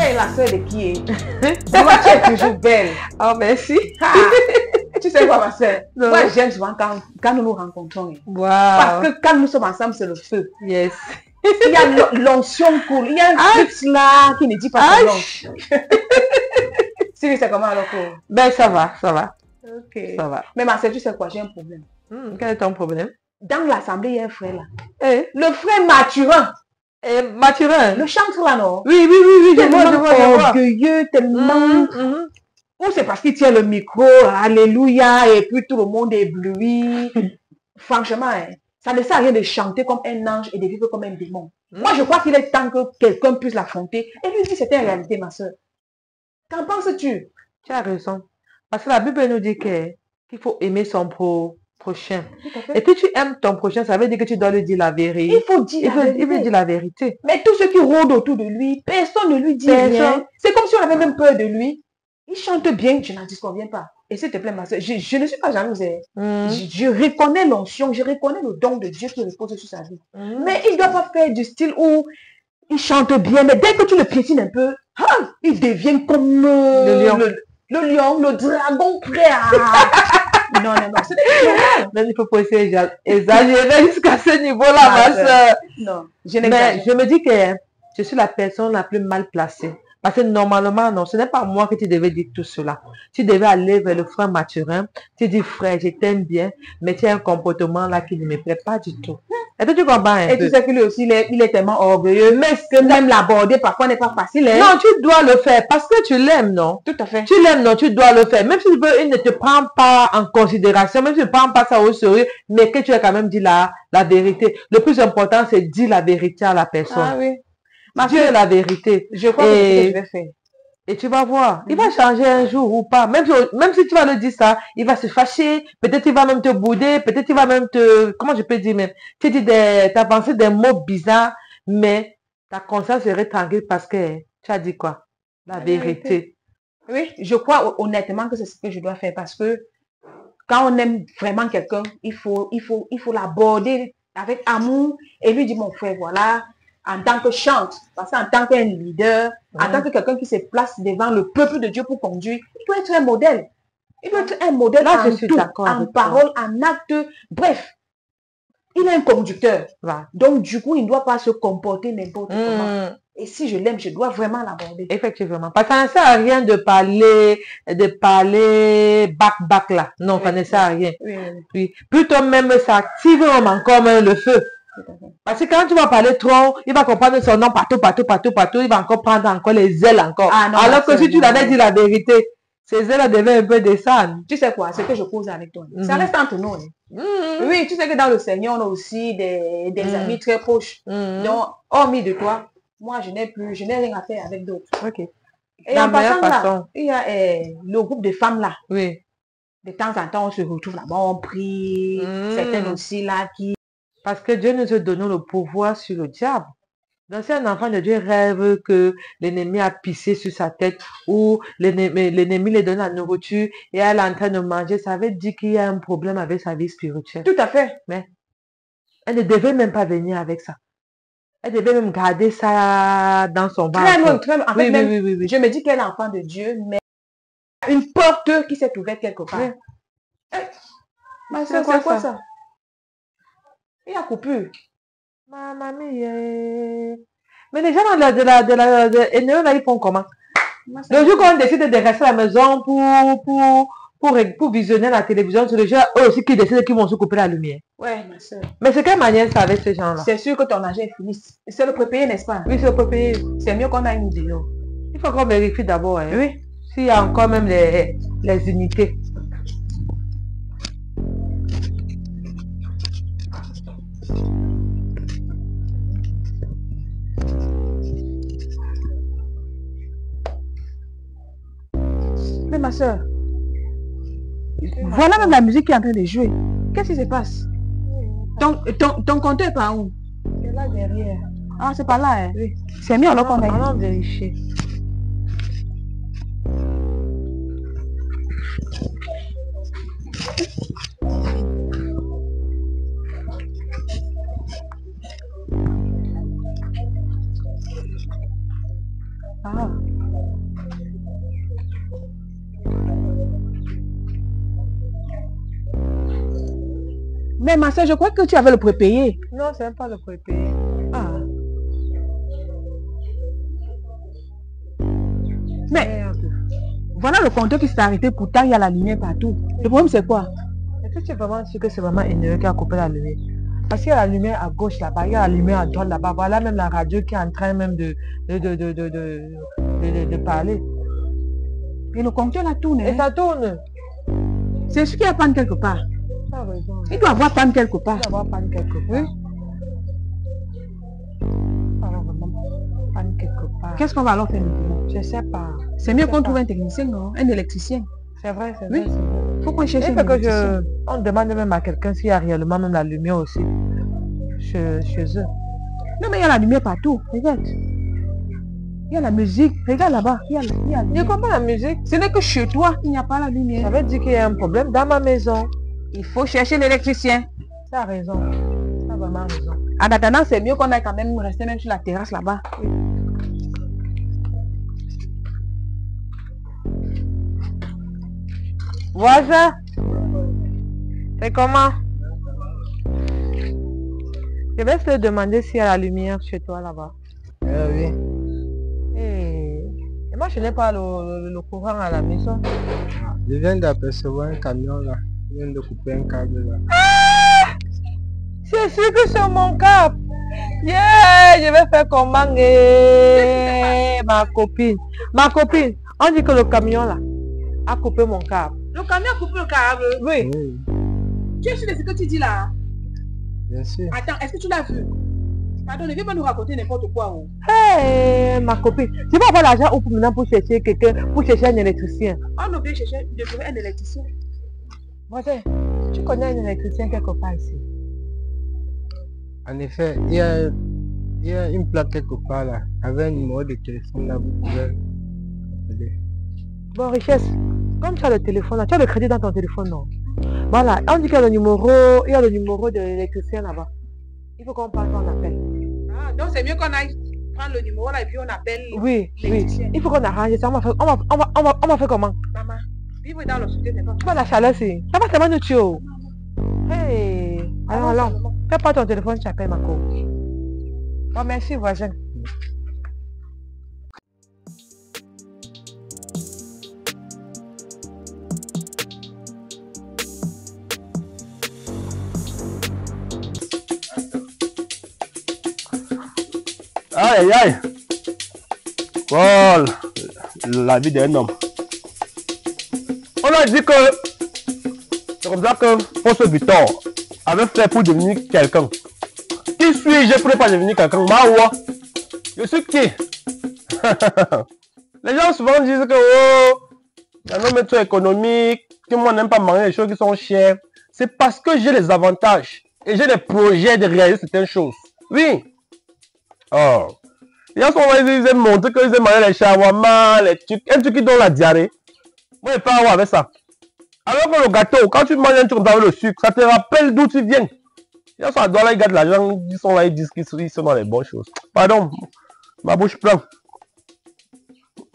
es la sœur de qui est? Moi, tu es toujours belle. Oh, merci. Ah, tu sais quoi, ma sœur? Non. Moi, j'aime souvent quand nous nous rencontrons. Wow. Parce que quand nous sommes ensemble, c'est le feu. Yes. Il y a l'onction cool. Il y a un truc là qui ne dit pas son nom. Si, c'est comment alors cool? Ben, ça va, ça va. Ok. Ça va. Mais ma sœur, tu sais quoi? J'ai un problème. Quel est ton problème? Dans l'assemblée, il y a un frère là. Eh, Le frère Mathurin. Mathurin. Le chantre là, non? Oui, oui, oui, oui, je vois, je Tellement vois, je vois. orgueilleux, tellement... Ou c'est parce qu'il tient le micro, alléluia, et puis tout le monde est ébloui. Franchement, hein, ça ne sert à rien de chanter comme un ange et de vivre comme un démon. Moi, je crois qu'il est temps que quelqu'un puisse l'affronter et lui dire c'était une réalité, ma soeur. Qu'en penses-tu? Tu as raison. Parce que la Bible nous dit qu'il faut aimer son prochain. Tout à fait. Et puis tu aimes ton prochain, ça veut dire que tu dois lui dire la vérité. Il faut dire la Il veut vérité. dire la vérité. Mais tous ceux qui rôdent autour de lui, personne ne lui dit rien. C'est comme si on avait même peur de lui. Il chante bien, je n'en disconviens pas. Et s'il te plaît, ma soeur, je ne suis pas jalouse. Je reconnais l'onction, je reconnais le don de Dieu qui repose sur sa vie. Mais il ne doit pas faire du style où il chante bien, mais dès que tu le piétines un peu, il devient comme le lion, le dragon prêt à... Non, non, non, ce n'est pas normal. Mais il faut pas essayer exagérer jusqu'à ce niveau-là, ma soeur. Non, je Mais n'exagère. je me dis que je suis la personne la plus mal placée. Parce que normalement, non, ce n'est pas moi que tu devais dire tout cela. Tu devais aller vers le frère Mathurin. Tu dis, frère, je t'aime bien, mais tu as un comportement là qui ne me plaît pas du tout. Est-ce que tu comprends un Et peu? tu sais qu'il est aussi, il est tellement orgueilleux, mais que même l'aborder parfois n'est pas facile. Hein? Non, tu dois le faire parce que tu l'aimes, non? Tout à fait. Tu l'aimes, non? Tu dois le faire. Même si il ne te prend pas en considération, même si tu ne prends pas ça au sérieux, mais que tu as quand même dit la vérité. Le plus important, c'est dire la vérité à la personne. Ah oui. Dire la vérité. Je crois que c'est ce que je vais faire. Et tu vas voir, il va changer un jour ou pas. Même si tu vas le dire ça, il va se fâcher. Peut-être il va même te bouder. Peut-être il va même te... Comment je peux dire même? Tu dis t'as pensé des mots bizarres, mais ta conscience serait tranquille parce que tu as dit quoi? La vérité. Oui, je crois honnêtement que c'est ce que je dois faire parce que quand on aime vraiment quelqu'un, il faut l'aborder avec amour et lui dire, mon frère, voilà, en tant que chante, parce qu'en tant qu'un leader, en tant que quelqu'un qui se place devant le peuple de Dieu pour conduire, il doit être un modèle. Il doit être un modèle Là, en je suis tout, d'accord en avec parole, en acte, bref. Il est un conducteur. Voilà. Donc, du coup, il ne doit pas se comporter n'importe comment. Et si je l'aime, je dois vraiment l'aborder. Effectivement. Parce que ça ne sert à rien de parler back là. Non, ça ne sert à rien. Oui. Plutôt même ça active encore même le feu. Parce que quand tu vas parler trop, il va comprendre son nom partout. Il va encore prendre encore les ailes encore. Ah, non, alors que si tu l'avais dit la vérité, ces ailes devaient un peu descendre. Tu sais quoi, c'est que je cause avec toi. Ça reste entre nous. Oui, tu sais que dans le Seigneur, on a aussi des amis très proches. Donc, hormis de toi, moi, je n'ai rien à faire avec d'autres. Ok. Et en passant là, il y a le groupe de femmes là. Oui. De temps en temps, on se retrouve là-bas, on prie. Certaines aussi là qui... Parce que Dieu nous a donné le pouvoir sur le diable. Donc si un enfant de Dieu rêve que l'ennemi a pissé sur sa tête ou l'ennemi lui donne la nourriture et elle est en train de manger, ça veut dire qu'il y a un problème avec sa vie spirituelle. Tout à fait. Mais elle ne devait même pas venir avec ça. Elle devait même garder ça dans son ventre. Très loin, très loin. En fait, Oui. Je me dis qu'elle est enfant de Dieu, mais une porte qui s'est ouverte quelque part. C'est quoi ça? Il y a coupure. Ma mamie, mais les gens de là, ils font comment? Le jour qu'on décide de rester à la maison pour visionner la télévision, c'est les gens eux aussi qui décident qu'ils vont se couper la lumière. Ouais, ma soeur. Mais c'est quelle manière ça avec ces gens-là? C'est sûr que ton argent est fini. C'est le prépayé, n'est-ce pas? Oui, c'est le prépayé. C'est mieux qu'on a une vidéo. Il faut qu'on vérifie d'abord. Hein. Oui. S'il y a encore même les unités. Mais ma soeur, voilà même la musique qui est en train de jouer. Qu'est-ce qui se passe? Ton compteur est par où? C'est là derrière. Ah, c'est pas là, hein? Oui. C'est mieux alors qu'on a... Allons vérifier. Ah. Mais ma soeur, je crois que tu avais le prépayé. Non, c'est même pas le prépayé. Ah. Mais Merde. voilà le compteur qui s'est arrêté, pourtant il y a la lumière partout. Le problème c'est quoi? Est-ce que tu es vraiment sûr que c'est vraiment énervé qui a coupé la lumière? Parce qu'il y a la lumière à gauche là-bas, il y a la lumière à droite là-bas. Voilà même la radio qui est en train même de parler. Et le compteur là tourne. Et ça tourne. C'est sûr qu'il y a panne quelque part. Tu as raison. Il doit avoir panne quelque part. Il doit avoir panne quelque part. Oui. Alors vraiment, panne quelque part. Qu'est-ce qu'on va alors faire maintenant? Je sais pas. C'est mieux qu'on trouve un technicien, non? Un électricien. C'est vrai, c'est Oui. vrai. c'est vrai. Faut qu'on cherche Il un faut que électricien. on demande même à quelqu'un s'il y a réellement même la lumière aussi chez eux. Non mais il y a la lumière partout. Regarde. Il y a la musique. Regarde là-bas. Il y a la Je lumière. comprends la musique. Ce n'est que chez toi qu'il n'y a pas la Ça lumière. veut dire qu'il y a un problème dans ma maison. Il faut chercher l'électricien. Tu as raison. Tu as vraiment raison. En attendant, c'est mieux qu'on aille quand même rester même sur la terrasse là-bas. Voisin, c'est comment? Je vais te demander s'il y a la lumière chez toi là-bas. Oui. Et moi, je n'ai pas le courant à la maison. Je viens d'apercevoir un camion là. Je viens de couper un câble là. C'est sûr que c'est mon cap. Yeah, je vais faire comment ma copine. Ma copine, on dit que le camion là a coupé mon câble. Le camion a coupé le câble. Oui. Oui, Tu es sûr de ce que tu dis là? bien sûr. Attends, est-ce que tu l'as vu? Pardon, ne viens pas nous raconter n'importe quoi. Oh. Hey, ma copine, tu vas avoir l'argent ou maintenant pour chercher quelqu'un, pour chercher un électricien. On a bien cherché de trouver un électricien. Voisin, tu connais un électricien quelque part ici? En effet, il y a une plaque quelque part là, avec un numéro de téléphone là, vous pouvez appeler. Bon, Richesse, comme tu as le téléphone là, tu as le crédit dans ton téléphone, non? Voilà, on dit qu'il y a le numéro de l'électricien là-bas. Il faut qu'on passe, on appelle. Ah, donc c'est mieux qu'on aille prendre le numéro là et puis on appelle Oui, oui. l'électricien. Il faut qu'on arrange ça. On va faire comment? Maman, vivre dans le sud n'est pas Tu vois la chaleur, c'est. Ça va seulement nous tuer. Oh. Hey, allons. Fais pas ton téléphone, tu appelles ma co. Bon, merci, voisin. Aïe, aïe. Voilà la vie d'un homme. On a dit que c'est comme ça que François Victor avait fait pour devenir quelqu'un. Qui suis-je pour ne pas devenir quelqu'un? Mawa. Je suis qui? Les gens souvent disent que oh, un homme est trop économique, que moi n'aime pas manger les choses qui sont chères. C'est parce que j'ai les avantages et j'ai les projets de réaliser certaines choses. Oui. Oh. Les gens ils aiment montrer qu'ils aiment manger les shawarma, les trucs, un truc qui donne la diarrhée. Moi, je ne peux pas avoir avec ça. Alors que le gâteau, quand tu manges un truc comme ça avec le sucre, ça te rappelle d'où tu viens. Les gens sont à droite là, ils gardent l'argent, ils sont là, ils disent qu'ils sont dans les bonnes choses. Pardon, ma bouche pleine.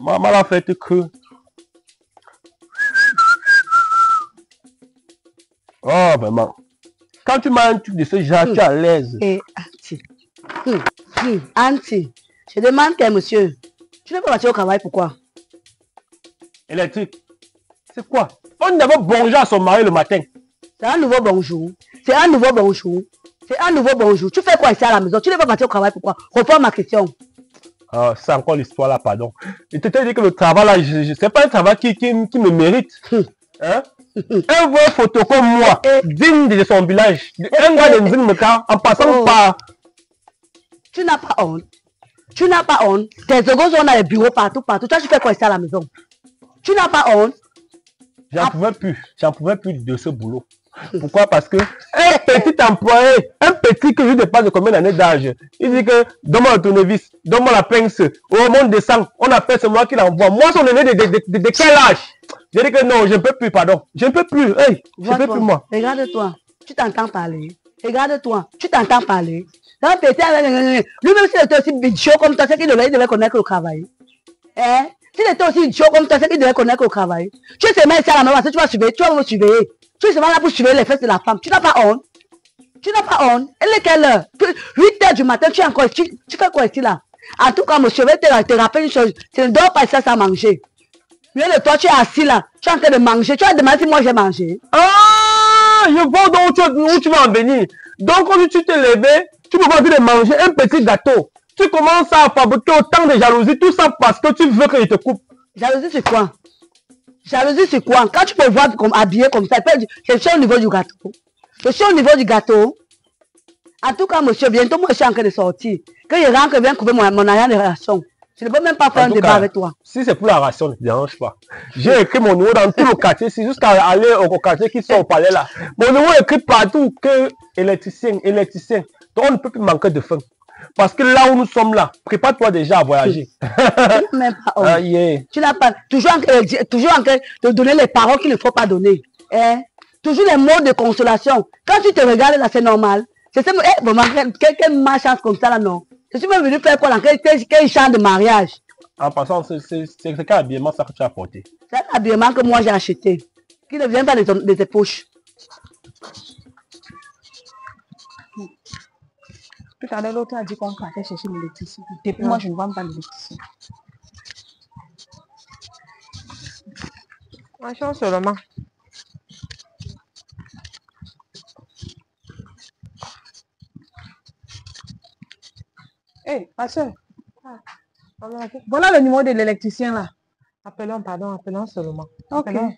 Maman l'a fait que. Oh, vraiment. Quand tu manges un truc de ce genre, tu es à l'aise. Et Auntie, je demande que monsieur, tu n'es pas parti au travail, pourquoi? Électrique. C'est quoi? On d'abord bonjour à son mari le matin. C'est un nouveau bonjour. C'est un nouveau bonjour. C'est un nouveau bonjour. Tu fais quoi ici à la maison? Tu n'es pas parti au travail, pourquoi? Reprends ma question. Ah, c'est encore l'histoire là, pardon. Il te dit que le travail là, c'est pas un travail qui me mérite. Hein? Un vrai photo comme moi, digne de son village. Un gars de Nzimeka, en passant par... Tu n'as pas honte. Tu n'as pas honte. Tes secondes sont dans les bureaux partout. Toi, tu fais quoi ici à la maison? Tu n'as pas honte. J'en pouvais plus de ce boulot. Pourquoi? Parce que un petit employé, un petit que je ne sais pas de combien d'années d'âge, il dit que donne-moi le tournevis, donne-moi la pince, au monde descend, on appelle, c'est moi qui l'envoie. Moi, son aîné de quel âge? J'ai dit que non, je ne peux plus, pardon. Je ne peux plus, hey, je ne peux plus moi. Regarde-toi, tu t'entends parler. Regarde-toi, tu t'entends parler. Un petit, lui-même s'il était aussi idiot comme toi, c'est qu'il devait connaître le travail. Hein? S'il était aussi idiot comme toi, c'est qu'il devait connaître le travail. Tu es seulement ici à la maison, tu vas me surveiller. Tu es seulement là pour surveiller les fesses de la femme. Tu n'as pas honte. Tu n'as pas honte. Elle est quelle heure? 8h du matin, tu es encore. Tu fais quoi ici là? En tout cas, monsieur, je vais te rappeler une chose. Tu ne dors pas ça sans manger. Mieux de toi, tu es assis là. Tu es en train de manger. Tu as demandé si moi j'ai mangé. Ah, je vois donc où tu vas en venir. Donc, quand tu t'es levé, tu peux pas de manger un petit gâteau. Tu commences à fabriquer autant de jalousie. Tout ça parce que tu veux qu'il te coupe. Jalousie, c'est quoi? Jalousie, c'est quoi? Quand tu peux voir comme habillé comme ça, je suis au niveau du gâteau. Je suis au niveau du gâteau. En tout cas, monsieur, bientôt, moi, je suis en train de sortir. Quand je rentre, je viens couper mon argent de ration. Je ne peux même pas faire un débat avec toi. Si c'est pour la ration, ne te dérange pas. J'ai écrit mon numéro dans tout le quartier. C'est jusqu'à aller au quartier qui sont au palais là. Mon numéro est écrit partout que électricien. Donc, on ne peut plus manquer de faim. Parce que là où nous sommes là, prépare-toi déjà à voyager. Tu n'as même pas honte. Yeah. Tu n'as pas. Toujours en train de donner les paroles qu'il ne faut pas donner. Hein? Toujours les mots de consolation. Quand tu te regardes là, c'est normal. C'est ça, quelle malchance comme ça là, non. Je suis même venu faire quoi là? Quel chant de mariage? En passant, c'est quel habillement ça que tu as apporté? C'est un habillement que moi j'ai acheté. Qui ne vient pas de tes poches. Tout à l'heure, l'autre a dit qu'on partait chercher l'électricité. Depuis moi, je ne vends pas l'électricité. Marchons seulement. Hé, ma soeur. Voilà le numéro de l'électricien là. Appelons, pardon, appelons seulement. Ok. Appelons.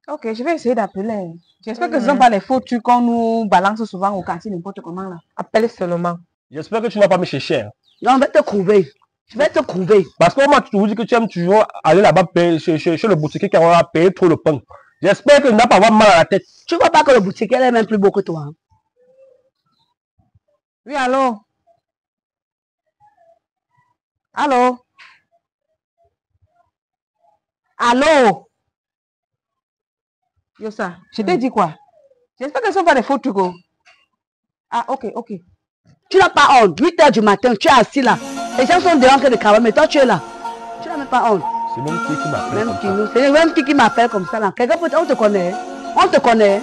Ok, je vais essayer d'appeler. J'espère que ce ne sont pas les faux trucs qu'on nous balance souvent au quartier, n'importe comment là. Appelle seulement. J'espère que tu n'as pas mis cher. Non, je vais te couver. Je vais te couver. Parce que moi, tu te dis que tu aimes toujours aller là-bas chez le boutiquier qui a payé trop le pain. J'espère que tu n'as pas avoir mal à la tête. Tu ne vois pas que le boutique, elle est même plus beau que toi. Hein? Oui, allô? Allô? Allô? Yosa, je t'ai dit quoi? J'espère que ce ne sont pas des faux trucs. Ah, ok, ok. Tu n'as pas honte. 8h du matin, tu es assis là. Les gens sont dehors en train de travailler, mais toi tu es là. Tu n'as même pas honte. C'est même qui m'appelle. Même qui nous. C'est même qui m'appelle comme ça là. Quelqu'un peut. On te connaît. On te connaît.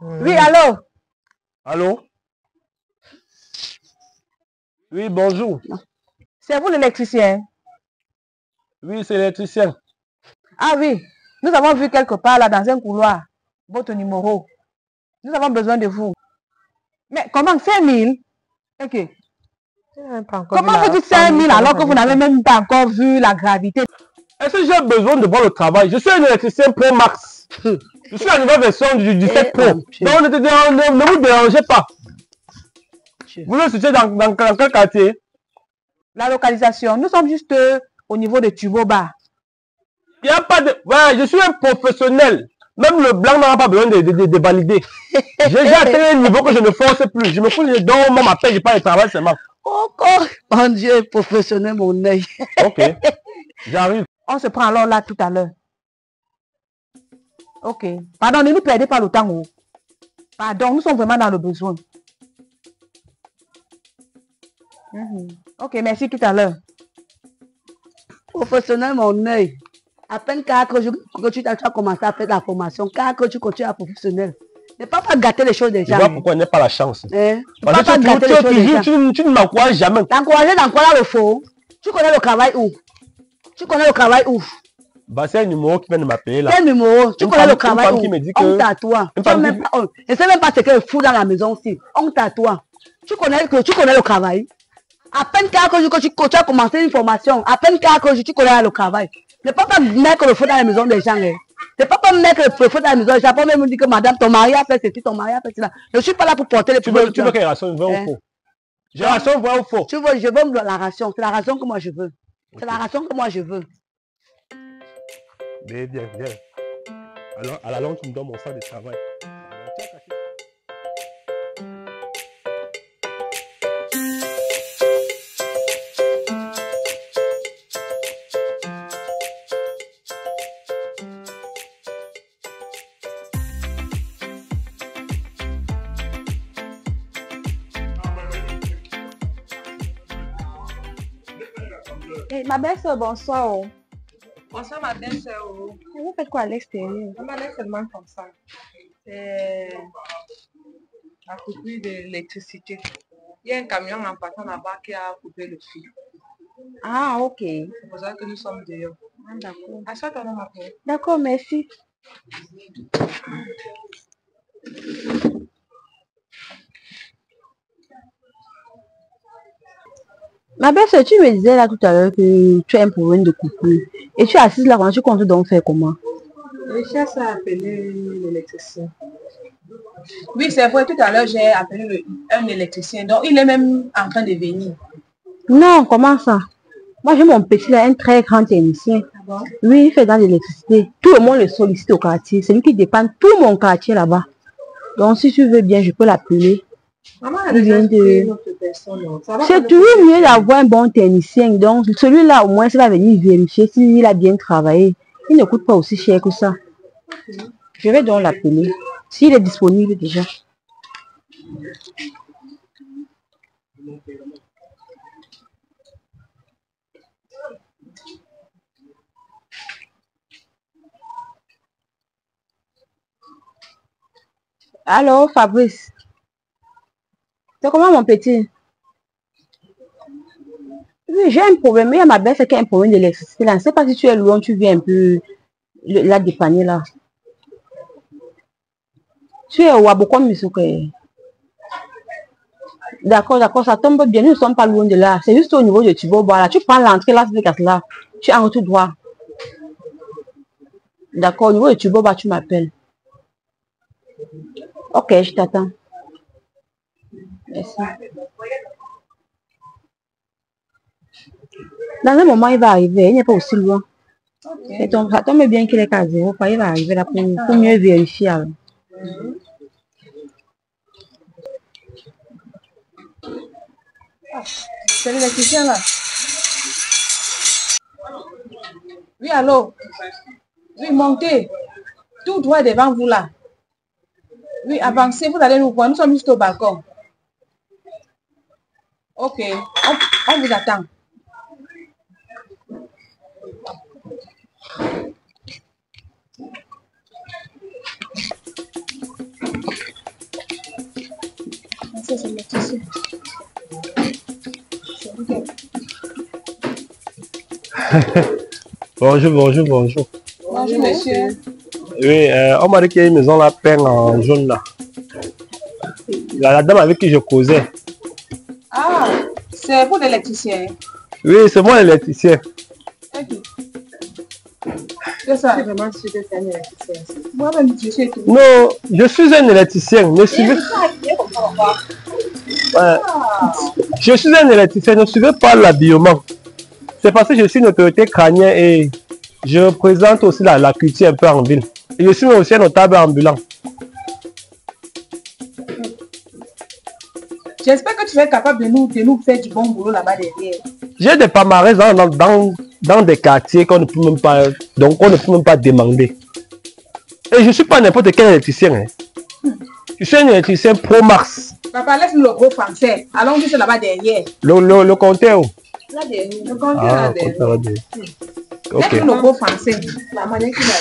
Oui, allô? Allô? Oui, bonjour. C'est vous l'électricien? Oui, c'est l'électricien. Ah oui, nous avons vu quelque part là dans un couloir votre numéro. Nous avons besoin de vous. Mais comment 5 000? Ok. Comment vous dites 5 000 alors que vous n'avez même pas encore vu la gravité? Est-ce que j'ai besoin de voir le travail? Je suis un électricien Pro Max. Je suis la nouvelle version du 17 Pro. Donc ne vous dérangez pas. Vous le situez dans quel quartier? La localisation, nous sommes juste au niveau de Tuboba. Il n'y a pas de... Ouais, je suis un professionnel. Même le blanc n'aura pas besoin de valider. J'ai déjà atteint un niveau que je ne force plus. Je me couche, je dors, on m'appelle, je parle de travail seulement. Encore. Mon Dieu, professionnel, mon œil. Ok, j'arrive. On se prend alors là tout à l'heure. Ok. Pardon, ne nous perdez pas le temps. Oh. Pardon, nous sommes vraiment dans le besoin. Ok, merci tout à l'heure. Professionnel, mon œil. À peine que tu as commencé à faire la formation, que tu continues à professionnel. Ne pas gâter les choses des gens. Je vois pourquoi il n'y a pas la chance. Parce que tu ne m'encourages jamais. T'encourager dans quoi là le faux? Tu connais le travail où? Tu connais le travail où? Bah, c'est un numéro qui vient de m'appeler là. Quel numéro? Tu connais le travail où? Qui me dit que... Honte à toi. Je ne sais même pas ce qu'elle fout dans la maison aussi. Honte à toi. Tu connais le travail. À peine que tu as commencé une formation, à peine que tu connais le travail. Ne pas mettre le feu dans la maison des gens. Ne pas mettre le feu dans la maison des gens. Pas même dire que madame, ton mari a fait ceci, ton mari a fait cela. Je ne suis pas là pour porter les problèmes. Tu veux qu'elle rationne vrai ou faux? Je rationne vrai ou faux? Je veux la ration. C'est la ration que moi je veux. C'est la ration que moi je veux. Mais bien, bien. Alors, à la longue, tu me donnes mon sac de travail. Ma belle-sœur, bonsoir. Bonsoir ma belle-sœur. Vous faites quoi à l'extérieur? On m'a laissé seulement comme ça. C'est la coupure de l'électricité. Il y a un camion en passant là-bas qui a coupé le fil. Ah, ok. C'est pour ça que nous sommes dehors. Ah, d'accord. Achète ton ma paix. D'accord, merci. Ma belle, tu me disais là tout à l'heure que tu as un problème de coupure. Et tu es assise là, tu comptes donc faire comment? Le chef a appelé l'électricien. Oui, c'est vrai, tout à l'heure j'ai appelé un électricien. Donc il est même en train de venir. Non, comment ça? Moi j'ai mon petit là, un très grand technicien. Ah bon? Oui, il fait dans l'électricité. Tout le monde le sollicite au quartier. C'est lui qui dépend tout mon quartier là-bas. Donc si tu veux bien, je peux l'appeler. Maman a déjà dit une autre personne. C'est toujours mieux d'avoir un bon technicien. Donc celui-là au moins, il va venir vérifier s'il a bien travaillé. Il ne coûte pas aussi cher que ça. Okay. Je vais donc l'appeler. S'il est disponible déjà. Allô, Fabrice. C'est comment mon petit? Oui, j'ai un problème. Il y a ma belle qui a un problème d'électricité. Je ne sais pas si tu es loin, tu viens un peu la dépanner là. Tu es au Aboukon Misuke. D'accord, d'accord, ça tombe bien. Nous ne sommes pas loin de là. C'est juste au niveau de Tiboba là. Tu prends l'entrée là, là. Tu es en tout droit. D'accord, au niveau de Tiboba, tu m'appelles. Ok, je t'attends. Merci. Dans un moment, il va arriver. Il n'est pas aussi loin. Okay. Et donc, ça tombe bien qu'il est qu'à 0. Il va arriver là pour mieux vérifier. Alors. C'est l'électricien là. Oui, allô? Oui, montez. Tout droit devant vous là. Oui, avancez, vous allez nous voir. Nous sommes juste au balcon. Ok, on vous attend. Bonjour, bonjour, bonjour. Bonjour, monsieur. Oui, on m'a dit qu'il y a une maison là, peinte en jaune là. La dame avec qui je causais. Ah, c'est pour l'électricien. Oui, c'est moi l'électricien. Ok. C'est ça. Vraiment, je suis un électricien. Moi-même, je suis tout. Non, je suis un électricien. Ne suivez... Je suis un électricien, ne suivez pas l'habillement. C'est parce que je suis une autorité crânienne et je représente aussi la culture un peu en ville. Et je suis aussi un notable ambulant. J'espère que tu es capable de nous faire du bon boulot là-bas derrière. J'ai des palmarès dans des quartiers qu'on ne peut même pas, donc on ne peut même pas demander. Et je ne suis pas n'importe quel électricien. Hein. Je suis un électricien pro Mars. Papa, laisse-nous le gros français. Allons juste là-bas derrière. Le compteur. Là derrière. Le compteur là derrière. Ok. Laisse-nous le gros français. La manière qu'il a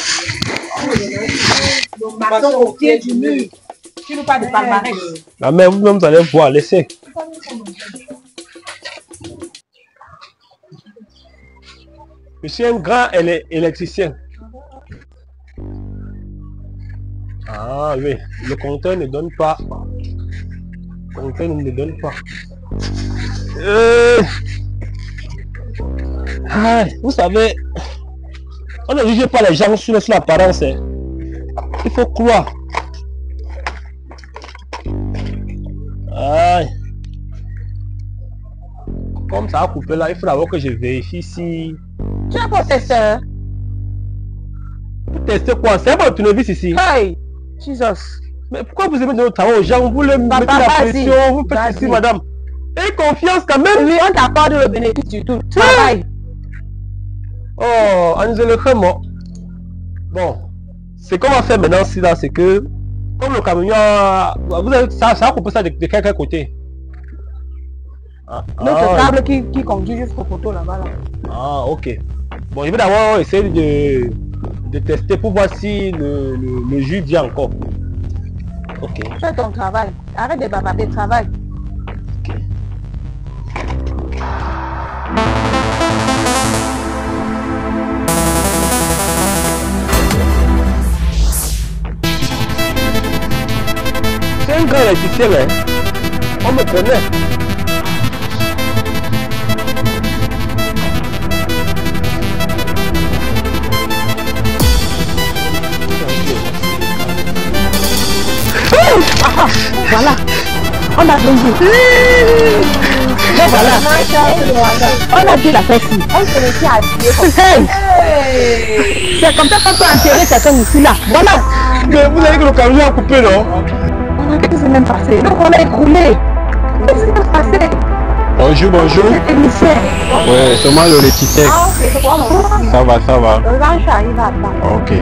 dit. Le maçon au pied du mur. Tu nous parles de palmarès. La mère, vous-même, vous allez voir, laissez. Je suis un grand électricien. Ah oui, le compteur ne donne pas. Le compteur ne donne pas. Vous savez, on ne juge pas les gens sur l'apparence. Hein. Il faut croire. Aïe. Comme ça a coupé là, il faut d'abord que je vérifie si... Tu as pas testé? Pour tester quoi? C'est un bon tournevis ici. Hey! Jesus! Mais pourquoi vous aimez donner le travail aux gens? Vous les mettez la pression, vous faites ici, madame. Et confiance quand même. Oui, on t'accorde le bénéfice du tout. Travail! Oh, Angèle, vraiment. Bon, ce qu'on va faire maintenant, c'est que... Comme le camion, vous avez, ça a coupé ça de quel côté? Notre câble qui conduit jusqu'au poteau là-bas. Là. Ah, ok. Bon, je vais d'abord essayer de tester pour voir si le jus vient encore. Ok. Fais ton travail. Arrête de bavarder, travail. Ok. C'est un grand électricien, hein. On me connaît. Voilà. On a gagné. Voilà. On a dit la personne. On se laissait habiller comme ça. C'est comme ça qu'on peut enterrer quelqu'un ici là. Voilà. Mais vous avez que le camion a coupé, non? Qu'est-ce qui s'est même passé? Donc on a écroulé. Qu'est-ce qui s'est passé? Bonjour, bonjour. Ouais, seulement le l'étiquette. Ah ok, c'est quoi? Ça va, ça va. Le ranch arrive à temps. Ok.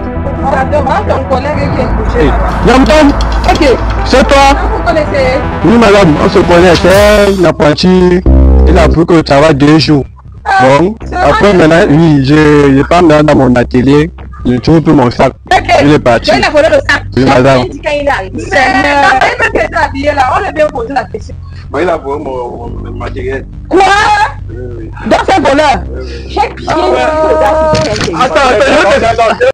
Ça demande ton collègue qui est couché là-bas. Yamton, Ok. c'est toi? Vous connaissez? Oui, madame, on se connaît. C'est un apprenti. Il a pris que le travail 2 jours. Bon, après maintenant, oui, je pars maintenant dans mon atelier. Je trouve tout mon sac. Il est parti. Il a volé le sac. Oui, madame. Il dit quand il est arrivé. C'est même habillé là. On lui a bien posé la question. Il a volé mon matériel. Quoi? Dans ce voleur? Chaque pied. Attends,